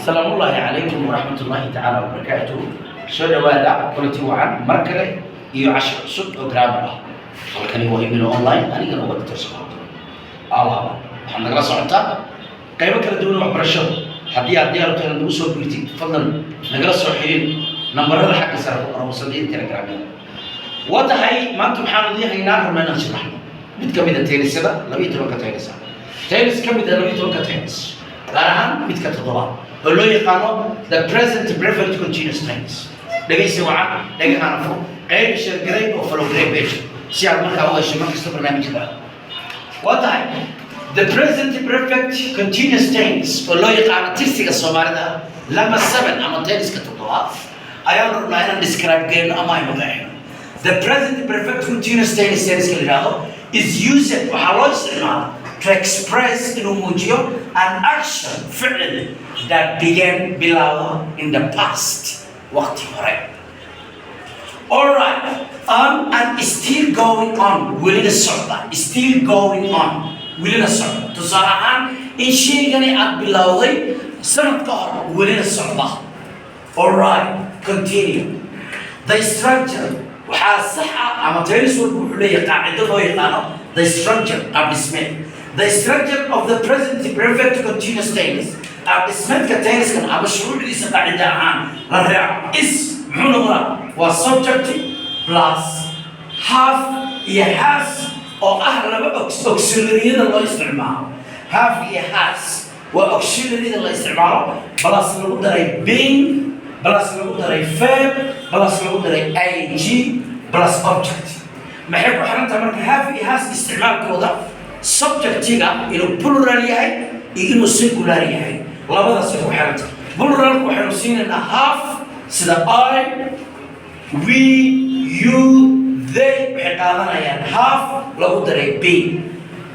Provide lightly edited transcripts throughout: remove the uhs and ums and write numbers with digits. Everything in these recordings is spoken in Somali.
السلام الله عليكم ورحمة الله تعالى وبركاته. شو دوادا قلتي وعن مركلة يعشر صد جرامر. halkani waa email online anigana waa dr saxaab allah waxaan nagala socotaa qaybo kala duwan oo waxbarasho haddii aad diyaar u tahay inaad soo biirtid fadlan nagala soo xiriir nambarada xagga sare ku qoran wasaaradda telegram-ka wadahay maanta waxaan idin haynaa rabnaa sharaxno mid ka mid ah taynisada 12 taynis taynis ka mid ah 12 taynis gaar ahaan midka toddobaad oo loo yaqaano the present perfect continuous tense dhageysi wacan dhagahaan fog qayb shirkadeed oo follow page si aad markaa u hesho markasta barnaamijyada wadahay the present perfect continuous tense oo loo yaqaano tisiga Soomaalida lama 7 ama tenniska toddobaad ayaan rabnaa inaan describe geeno ama aynu qeexno the present perfect continuous tense tenniska lidhaahdo is used waxaa loo isticmaalaa to express inuu muujiyo an action ficil that began bilowda in the past waqti hore. Alright, and still going on, willing to socda, still going on, willing to socda. Tusaale ahaan in shaygani aad bilowday sanad ka hor willing to socda. Alright, continue. The structure waxaa sax ah ama taynis walba wuxuu leeyahay qaacido loo yaqaano the structure of dhismeed. The structure of the present perfect continuous tense of dhismeedka tayniskan ama shuruucdiisa qaacida ahaan la raaco is muxuu noqdaa waa subject plus have iyo has oo ah laba auxiliaryada loo isticmaalo have iyo has waa auxiliaryada la isticmaalo plus lagu daray being plus lagu daray verb plus lagu daray ing plus object maxay ku xiran tahay marka have iyo has isticmaalkooda subjectiga inuu plural yahay iyo inuu singular yahay labadaas ku xiran tahay plural waxaynu siinaynaa have sida I, we, you, they waxay qaadanayaan have lagu daray be.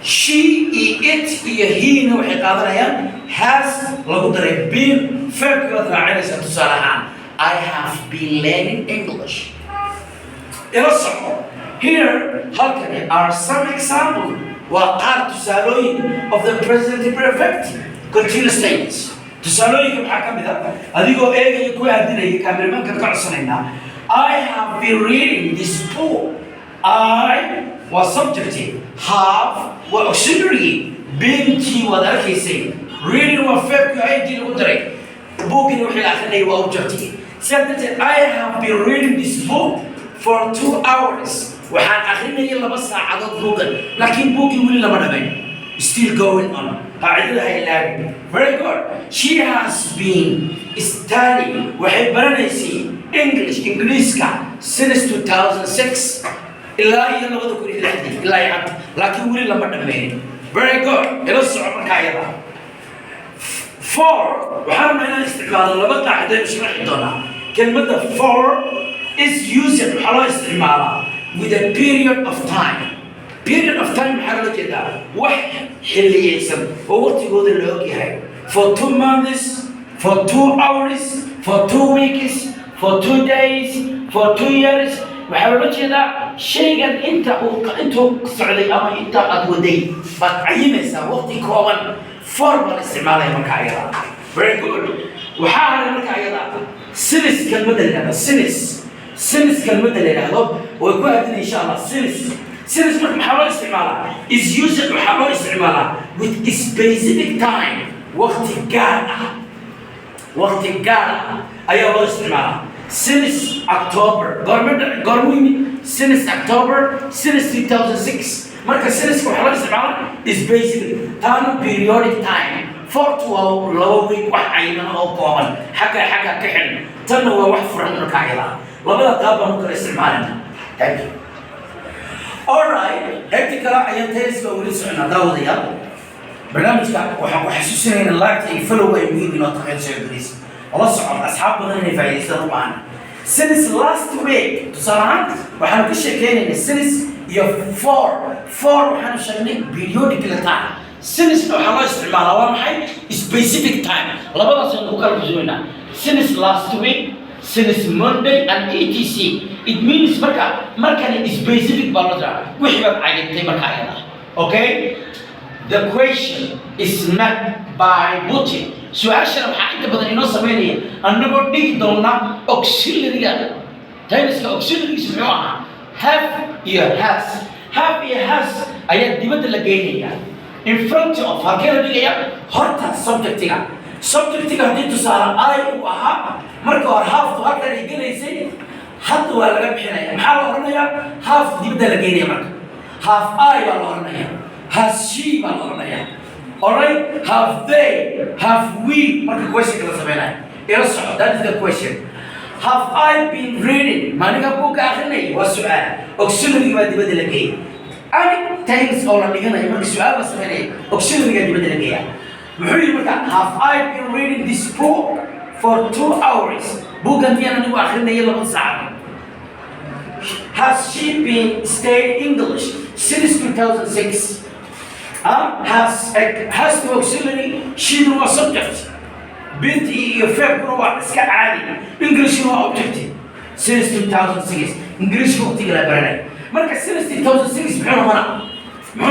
She, it iyo he-na waxay qaadanayaan has lagu daray been. Verbkaad raacinaysa tusaale ahaan I have been learning English. Ila soco. Here halkani are some examples waa qaar tusaalooyin of the present perfect continuous tense. tusaalooyinka maxaa ka mid ah adigoo eegaya ku aadinaya kaamiramanka ka codsanaynaa I have been reading this book. I was subjective, have waa auxiliary, been waad arkaysay, reading waa verbka ing lagu daray, bookina wixii la akrinayay waa objective. Sidaa darteed I have been reading this book for 2 hours. waxaan akrinayay 2 saacadood buugan laakiin buugii weli lama dhamayn. Still going on. Very good. She has been studying waxay baranaysay Englishka since 2006 ilaa iyo 2006 ilaa iyo laakiin weli lama dhamayn. Very good. Ila soco markaa ayada. For waxaan meelaha isticmaalo laba qaacido ee sharaxi doona. Kelmadda for is used waxaa loo isticmaalaa with a period of time. Period of time maxaa loo jeedaa wax xilliyeysan oo waqtigooda la og yahay for 2 months, for 2 hours, for 2 weeks, for 2 days, for 2 years. waxaa loo jeedaa shaygan intuu socday ama inta aad waday baad cayimaysaa waqti kooban for baa isticmaalaya marka ayada. Very good. waxaa haray marka ayada sinis kelmadda la yidhahdo sinis kelmadda la yidhahdo way ku aadinay insha allah sinis marka maxaa loo isticmaalaa is used waxaa loo isticmaalaa with specific time waqti gaar ah ayaa loo isticmaalaa since October goormuu yimid since October since 2006 marka since waxaa loo isticmaalaa is basically taana periodic time for 2 week wax cayiman oo kooban xagga ka xidhan tanna waa wax furan marka ayada labada qaab baan u kala isticmaalayna. Thank you. Alright, heerka kale ayaan tayniska weli soconaa daawadayaal barnaamijka waxaan ku xasuusinaynaa like iyo follow ay muhiim inoo tahay soo gudis oo la socon asxaab badan inay faa'iideystaan u baahan. Since last week tusaale ahaan waxaan ka sheekeynaynaa since iyo for waxaan sheegnay periodic time. Since waxaa loo isticmaalaa waa maxay specific time labadaas ayaan ku kala xusuusinaa since last week since Monday and etc. It means markan specific balance wixii baad caydintay marka ayada. Okay? The question is met by putting سؤاشنا محايدة بدن إنه سميني أنه بدي دونا auxiliary تاينس auxiliary سمعوها have your has have your has أيات دي بدل لجينية in front of هكذا دي جاية هرتا subject هدي تسارع I وها مركو have هكذا يجينا يصير حتى ولا جاب حنايا محاول أورنايا have دي بدل لجينية مركو have I ولا أورنايا has she ولا أورنايا alright have they have we مركو question كذا سمعنا يرسل that is the question have I been reading ما نيجا بوك آخرني والسؤال auxiliary بدل لجينية أنا تايمز أولا نيجانا يبقى السؤال بس مني auxiliary بدل لجينية محيي مركا have I been reading this book for 2 hours book أنتي أنا نيجا آخرني يلا من ساعة has she been studying English since 2006 has the auxiliary she no subject بنتي يفهم روح إسكا عادي English no objective since 2006 English وقتي لا برنامج مركز since 2006 بحنا هنا